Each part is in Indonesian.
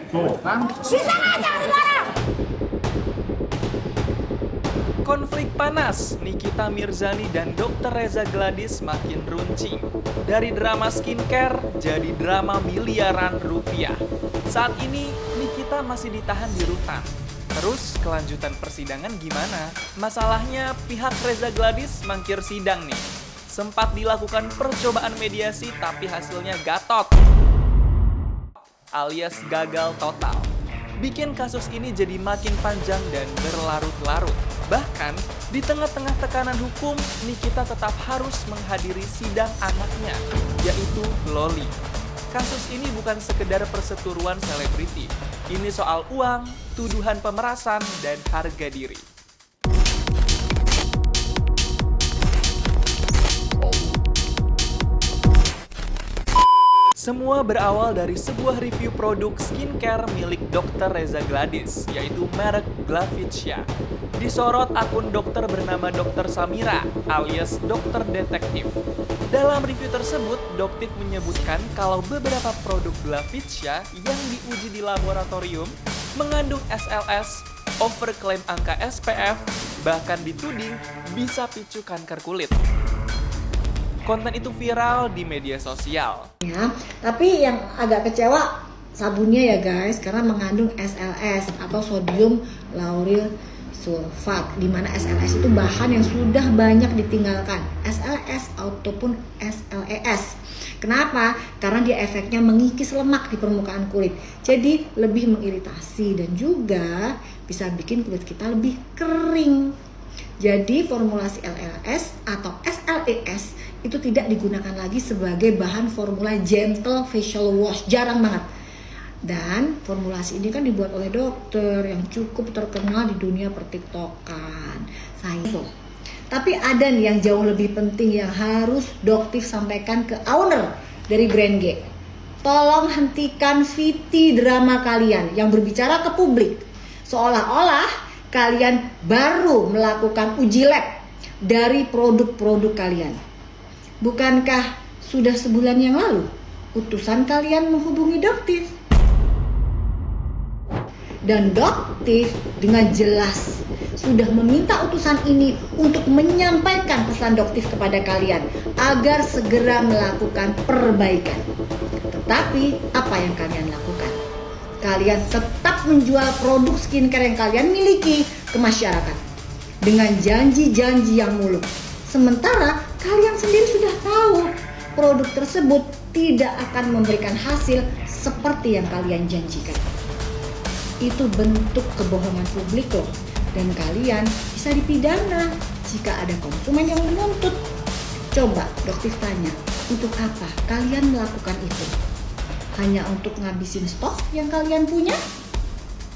Tuh kan? Bisa aja negara. Konflik panas, Nikita Mirzani dan Dr. Reza Gladys makin runcing. Dari drama skincare, jadi drama miliaran rupiah. Saat ini, Nikita masih ditahan di rutan. Terus, kelanjutan persidangan gimana? Masalahnya, pihak Reza Gladys mangkir sidang nih. Sempat dilakukan percobaan mediasi, tapi hasilnya gatot, alias gagal total. Bikin kasus ini jadi makin panjang dan berlarut-larut. Bahkan, di tengah-tengah tekanan hukum, Nikita tetap harus menghadiri sidang anaknya, yaitu Loli. Kasus ini bukan sekedar perseteruan selebriti. Ini soal uang, tuduhan pemerasan, dan harga diri. Semua berawal dari sebuah review produk skincare milik Dr. Reza Gladys, yaitu merek Glavicia. Disorot akun dokter bernama Dr. Samira, alias Dokter Detektif. Dalam review tersebut, Doktif menyebutkan kalau beberapa produk Glavicia yang diuji di laboratorium mengandung SLS, overklaim angka SPF, bahkan dituding bisa picu kanker kulit. Konten itu viral di media sosial. Ya, tapi yang agak kecewa sabunnya ya guys, karena mengandung SLS atau sodium lauryl sulfat, di mana SLS itu bahan yang sudah banyak ditinggalkan, SLS ataupun SLES. Kenapa? Karena dia efeknya mengikis lemak di permukaan kulit, jadi lebih mengiritasi dan juga bisa bikin kulit kita lebih kering. Jadi formulasi LLS atau SLES itu tidak digunakan lagi sebagai bahan formula gentle facial wash, jarang banget. Dan formulasi ini kan dibuat oleh dokter yang cukup terkenal di dunia pertiktokan. Tapi ada nih yang jauh lebih penting yang harus Doktif sampaikan ke owner dari brand G. Tolong hentikan VT drama kalian yang berbicara ke publik seolah-olah kalian baru melakukan uji lab dari produk-produk kalian. Bukankah sudah sebulan yang lalu utusan kalian menghubungi Doktif? Dan Doktif dengan jelas sudah meminta utusan ini untuk menyampaikan pesan Doktif kepada kalian agar segera melakukan perbaikan. Tetapi apa yang kalian lakukan? Kalian tetap menjual produk skincare yang kalian miliki ke masyarakat dengan janji-janji yang muluk. Sementara kalian sendiri sudah tahu produk tersebut tidak akan memberikan hasil seperti yang kalian janjikan. Itu bentuk kebohongan publik loh, dan kalian bisa dipidana jika ada konsumen yang menuntut. Coba Doktif tanya, untuk apa kalian melakukan itu? Hanya untuk ngabisin stok yang kalian punya?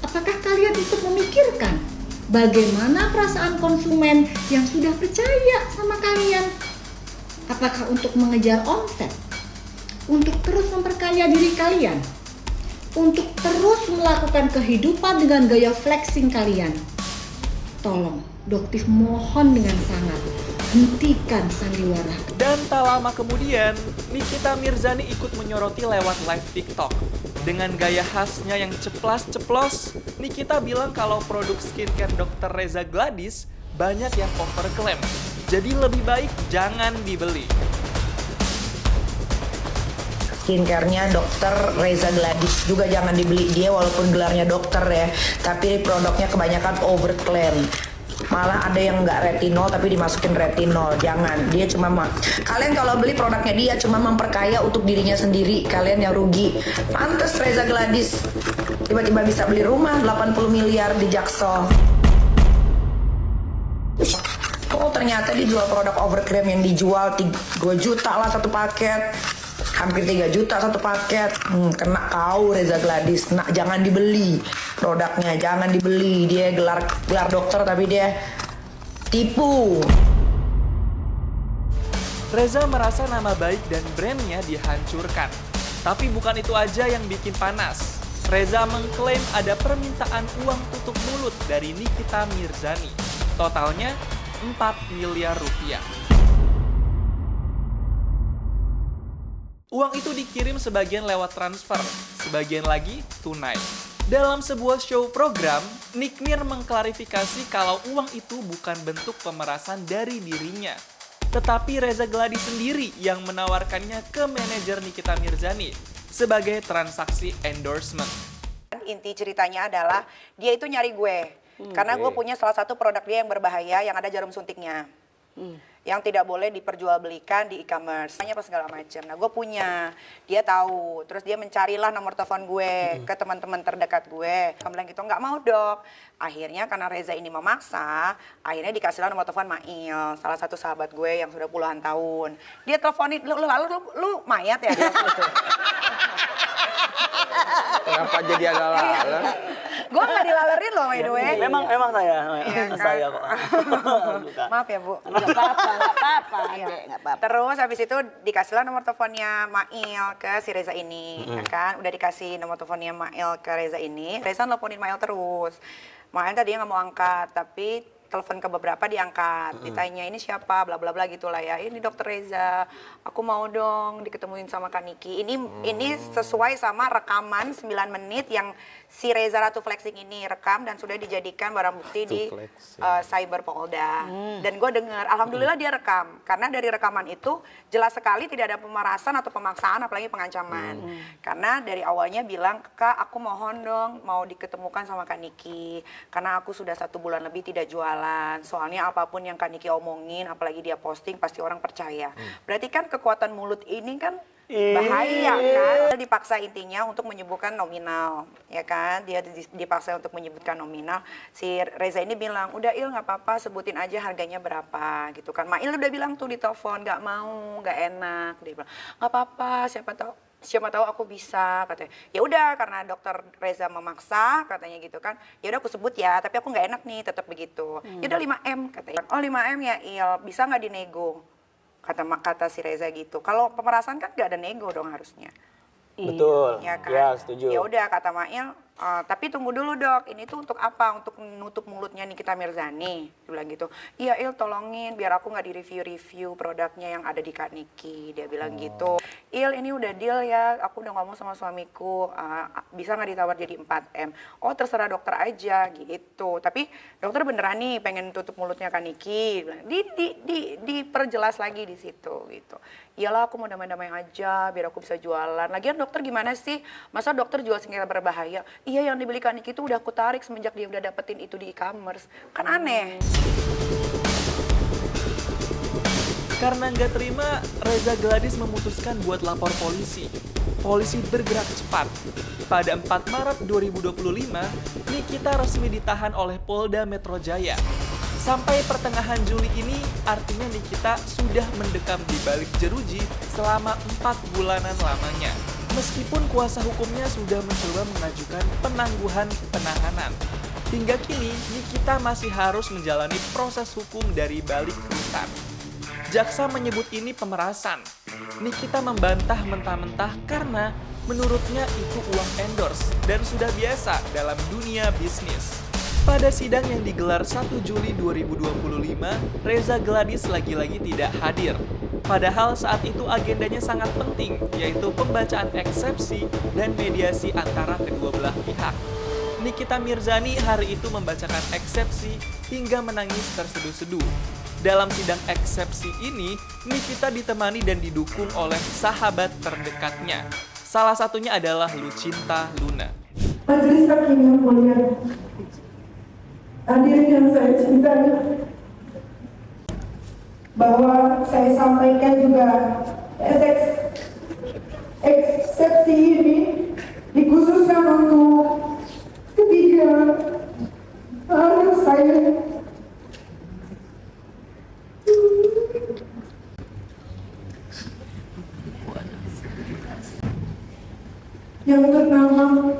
Apakah kalian ikut memikirkan bagaimana perasaan konsumen yang sudah percaya sama kalian? Apakah untuk mengejar omset? Untuk terus memperkaya diri kalian? Untuk terus melakukan kehidupan dengan gaya flexing kalian? Tolong, Doktif mohon dengan sangat, hentikan sandiwara. Dan tak lama kemudian, Nikita Mirzani ikut menyoroti lewat live TikTok. Dengan gaya khasnya yang ceplas-ceplos, Nikita bilang kalau produk skincare Dr. Reza Gladys banyak yang overklaim. Jadi lebih baik jangan dibeli. Skincare-nya Dr. Reza Gladys juga jangan dibeli. Dia walaupun gelarnya dokter ya, tapi produknya kebanyakan overklaim. Malah ada yang nggak retinol tapi dimasukin retinol. Jangan, dia cuma kalian kalau beli produknya dia cuma memperkaya untuk dirinya sendiri. Kalian yang rugi. Pantes Reza Gladys tiba-tiba bisa beli rumah 80 miliar di Jaksel. Oh ternyata dia jual produk overcream yang dijual 2 juta lah satu paket, hampir 3 juta satu paket. Kena kau Reza Gladys, kena, jangan dibeli produknya, jangan dibeli. Dia gelar dokter tapi dia tipu. Reza merasa nama baik dan brandnya dihancurkan. Tapi bukan itu aja yang bikin panas. Reza mengklaim ada permintaan uang tutup mulut dari Nikita Mirzani. Totalnya 4 miliar rupiah. Uang itu dikirim sebagian lewat transfer, sebagian lagi tunai. Dalam sebuah show program, Nick Mir mengklarifikasi kalau uang itu bukan bentuk pemerasan dari dirinya. Tetapi Reza Gladys sendiri yang menawarkannya ke manajer Nikita Mirzani sebagai transaksi endorsement. Inti ceritanya adalah dia itu nyari gue. Karena gue punya salah satu produk dia yang berbahaya yang ada jarum suntiknya. Yang tidak boleh diperjualbelikan di e-commerce. Tanya apa segala macam. Nah gue punya, dia tahu. Terus dia mencarilah nomor telepon gue ke teman-teman terdekat gue. Kamu bilang gitu, nggak mau dok. Akhirnya karena Reza ini memaksa, akhirnya dikasihlah nomor telepon Mail, salah satu sahabat gue yang sudah puluhan tahun. Dia teleponin, lu mayat ya? Kenapa jadi ada laler? Gue nggak dilalerin loh, by the way. Memang saya, saya kok. Maaf ya Bu. Nggak apa-apa, Iya. Dek, nggak apa-apa. Terus habis itu dikasihlah nomor teleponnya Mail ke si Reza ini, ya kan? Udah dikasih nomor teleponnya Mail ke Reza ini. Reza nelponin Mail terus. Mail tadinya nggak mau angkat, tapi telepon ke beberapa diangkat, ditanya ini siapa, bla bla bla gitulah ya. Ini Dokter Reza, aku mau dong diketemuin sama Kak Niki. Ini sesuai sama rekaman 9 menit yang si Reza Ratu Flexing ini rekam dan sudah dijadikan barang bukti di Cyber Polda. Dan gue dengar, alhamdulillah dia rekam. Karena dari rekaman itu jelas sekali tidak ada pemerasan atau pemaksaan, apalagi pengancaman. Karena dari awalnya bilang, Kak aku mohon dong mau diketemukan sama Kak Niki. Karena aku sudah 1 bulan lebih tidak jualan. Soalnya apapun yang Kak Niki omongin, apalagi dia posting, pasti orang percaya. Berarti kan kekuatan mulut ini kan bahaya kan. Dipaksa intinya untuk menyebutkan nominal, ya kan. Dia dipaksa untuk menyebutkan nominal. Si Reza ini bilang, udah Il nggak apa-apa, sebutin aja harganya berapa gitu kan. Mail udah bilang tuh di telepon, nggak mau, nggak enak. Dia bilang, nggak apa-apa, siapa tahu aku bisa, katanya. Ya udah karena Dokter Reza memaksa katanya gitu kan. Ya udah aku sebut ya, tapi aku nggak enak nih tetap begitu. Ya udah 5M katanya. Oh 5M ya Il, bisa nggak dinego? Kata si Reza gitu. Kalau pemerasan kan nggak ada nego dong harusnya. Betul. Ya kan? Ya, setuju. Ya udah kata Mail, tapi tunggu dulu dok, ini tuh untuk apa? Untuk menutup mulutnya Nikita Mirzani. Dia bilang gitu. Iya Il tolongin biar aku nggak di-review produknya yang ada di Kak Niki. Dia bilang gitu. Il ini udah deal ya, aku udah ngomong sama suamiku, bisa nggak ditawar jadi 4M? Oh terserah dokter aja gitu. Tapi dokter beneran nih pengen tutup mulutnya Kak Niki. Diperjelas lagi di situ gitu. Iyalah aku mau damai-damai aja biar aku bisa jualan. Lagian dokter gimana sih? Masa dokter jual skincare berbahaya? Iya yang dibeli Kak Niki itu udah aku tarik semenjak dia udah dapetin itu di e-commerce. Kan aneh. Karena nggak terima, Reza Gladys memutuskan buat lapor polisi. Polisi bergerak cepat. Pada 4 Maret 2025, Nikita resmi ditahan oleh Polda Metro Jaya. Sampai pertengahan Juli ini, artinya Nikita sudah mendekam di balik jeruji selama 4 bulanan lamanya. Meskipun kuasa hukumnya sudah mencoba mengajukan penangguhan penahanan. Hingga kini, Nikita masih harus menjalani proses hukum dari balik rutan. Jaksa menyebut ini pemerasan. Nikita membantah mentah-mentah karena menurutnya itu uang endorse dan sudah biasa dalam dunia bisnis. Pada sidang yang digelar 1 Juli 2025, Reza Gladys lagi-lagi tidak hadir. Padahal saat itu agendanya sangat penting, yaitu pembacaan eksepsi dan mediasi antara kedua belah pihak. Nikita Mirzani hari itu membacakan eksepsi hingga menangis terseduh-seduh. Dalam sidang eksepsi ini, Nikita ditemani dan didukung oleh sahabat terdekatnya. Salah satunya adalah Lucinta Luna. Majelis Hakim yang mulia, hadirin yang saya cintai, bahwa saya sampaikan juga eksepsi ini dikhususkan untuk ketiga anak saya. Yang bernama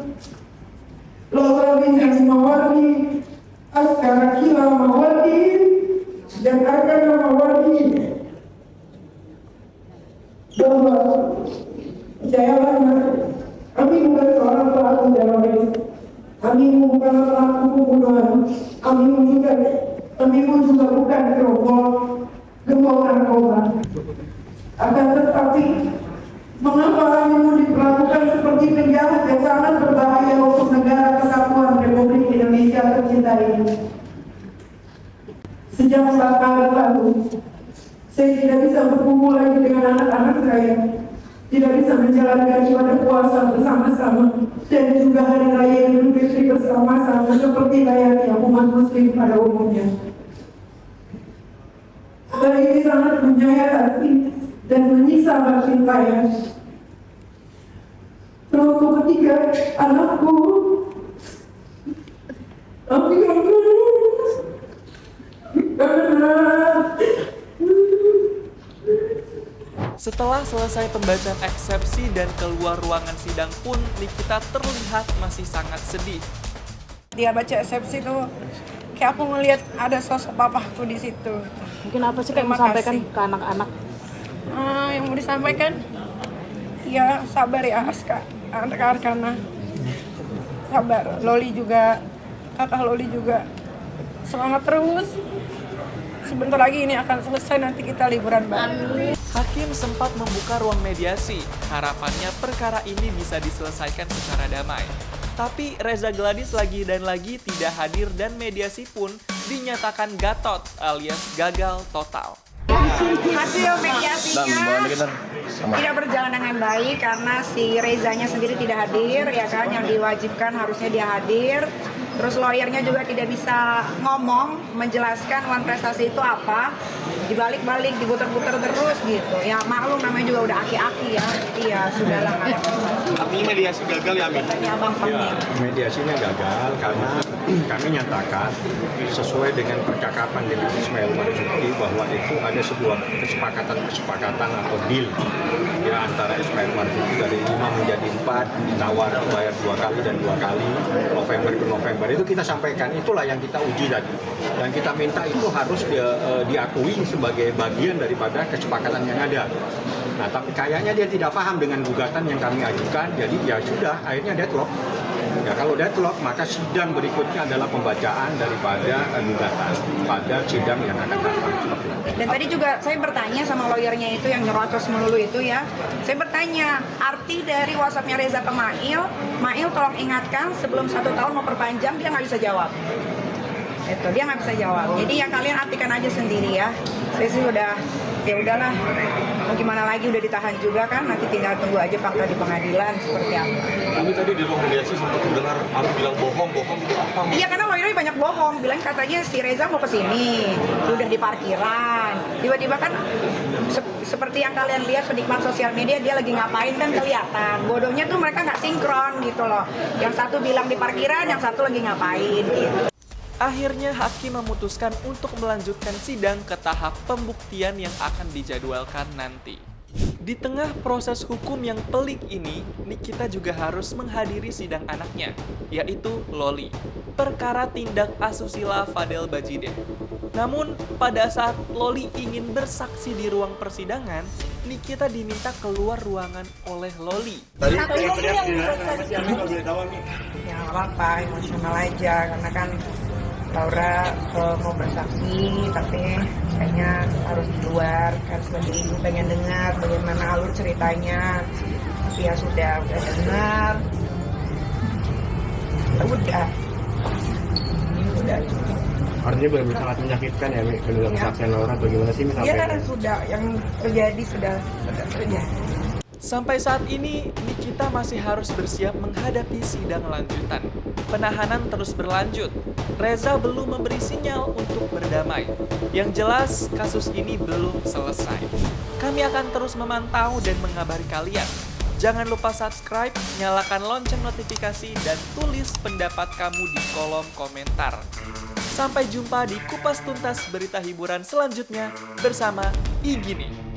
Laura Bintang Mawardi, Askara Kila Mawardi, dan Arkana Mawardi. Bahwa percayalah, kami bukan seorang pelaku teroris, kami bukan pelaku pembunuhan, kami juga bukan gembong narkoba. Akan tetapi, mengapa sejak saat lalu. Saya tidak bisa berkumpul lagi dengan anak-anak saya, tidak bisa menjalankan ibadah puasa bersama-sama, dan juga hari raya Idul Fitri bersama-sama seperti layaknya umat muslim pada umumnya. Hal ini sangat menyayat hati dan menyiksa batin saya. Terutama ketika anakku, Setelah selesai pembacaan eksepsi dan keluar ruangan sidang pun, Nikita terlihat masih sangat sedih. Dia baca eksepsi tuh kayak aku ngelihat ada sosok papaku di situ. Mungkin apa sih kayak Terima disampaikan kasih. ke anak-anak? Yang mau disampaikan, ya sabar ya Aska, Arkana. Sabar, Loli juga, kakak Loli juga. Semangat terus. Sebentar lagi ini akan selesai, nanti kita liburan bareng. Hakim sempat membuka ruang mediasi. Harapannya perkara ini bisa diselesaikan secara damai. Tapi Reza Gladys lagi dan lagi tidak hadir dan mediasi pun dinyatakan gatot alias gagal total. Hasil mediasinya tidak berjalan dengan baik karena si Rezanya sendiri tidak hadir, ya kan, yang diwajibkan harusnya dia hadir. Terus lawyernya juga tidak bisa ngomong, menjelaskan uang prestasi itu apa, dibalik-balik, diputer-puter terus gitu. Ya maklum namanya juga udah aki-aki ya, jadi ya sudahlah nggak ada masalah. Artinya mediasi gagal ya, Amin? Katanya Abang Peming. Mediasinya gagal karena kami nyatakan sesuai dengan percakapan dengan Ismail Marzuki bahwa itu ada sebuah kesepakatan atau deal ya antara Ismail Marzuki dari 5 menjadi 4, ditawar bayar 2 kali dan 2 kali November ke November. Itu kita sampaikan, itulah yang kita uji tadi. Dan kita minta itu harus diakui sebagai bagian daripada kesepakatan yang ada. Nah, tapi kayaknya dia tidak paham dengan gugatan yang kami ajukan, jadi ya sudah, akhirnya deadlock. Ya kalau deadlock, maka sidang berikutnya adalah pembacaan daripada gugatan pada sidang yang akan datang. Dan tadi juga saya bertanya sama lawyernya itu yang nyerocos melulu itu ya. Saya bertanya, arti dari WhatsApp-nya Reza ke Mail tolong ingatkan sebelum 1 tahun mau perpanjang, dia nggak bisa jawab. Itu dia nggak bisa jawab. Jadi ya kalian artikan aja sendiri ya. Saya sih udah, ya udahlah. Mau gimana lagi, udah ditahan juga kan. Nanti tinggal tunggu aja fakta di pengadilan seperti apa. Kami tadi di ruang mediasi sempat mendengar Ami bilang bohong itu apa? Iya, karena lawyernya banyak bohong. Bilang katanya si Reza mau kesini, udah di parkiran. Tiba-tiba kan seperti yang kalian lihat penikmat sosial media, dia lagi ngapain kan kelihatan. Bodohnya tuh mereka nggak sinkron gitu loh. Yang satu bilang di parkiran, yang satu lagi ngapain gitu. Akhirnya hakim memutuskan untuk melanjutkan sidang ke tahap pembuktian yang akan dijadwalkan nanti. Di tengah proses hukum yang pelik ini, Nikita juga harus menghadiri sidang anaknya, yaitu Loli, perkara tindak asusila Fadel Bajideh. Namun, pada saat Loli ingin bersaksi di ruang persidangan, Nikita diminta keluar ruangan oleh Loli. Ya nggak apa-apa, emosional aja, karena kan Laura mau bersaksi, tapi kayaknya harus di luar, kan sebagai ibu pengen dengar bagaimana alur ceritanya. Tapi ya sudah dengar. Udah. Artinya benar-benar sangat menyakitkan ya, mendengar kesaksian Laura. Bagaimana sih misalnya? Ya karena sudah, yang terjadi sudah terjadi. Sampai saat ini, Nikita masih harus bersiap menghadapi sidang lanjutan. Penahanan terus berlanjut. Reza belum memberi sinyal untuk berdamai. Yang jelas, kasus ini belum selesai. Kami akan terus memantau dan mengabari kalian. Jangan lupa subscribe, nyalakan lonceng notifikasi, dan tulis pendapat kamu di kolom komentar. Sampai jumpa di Kupas Tuntas Berita Hiburan selanjutnya bersama Igini.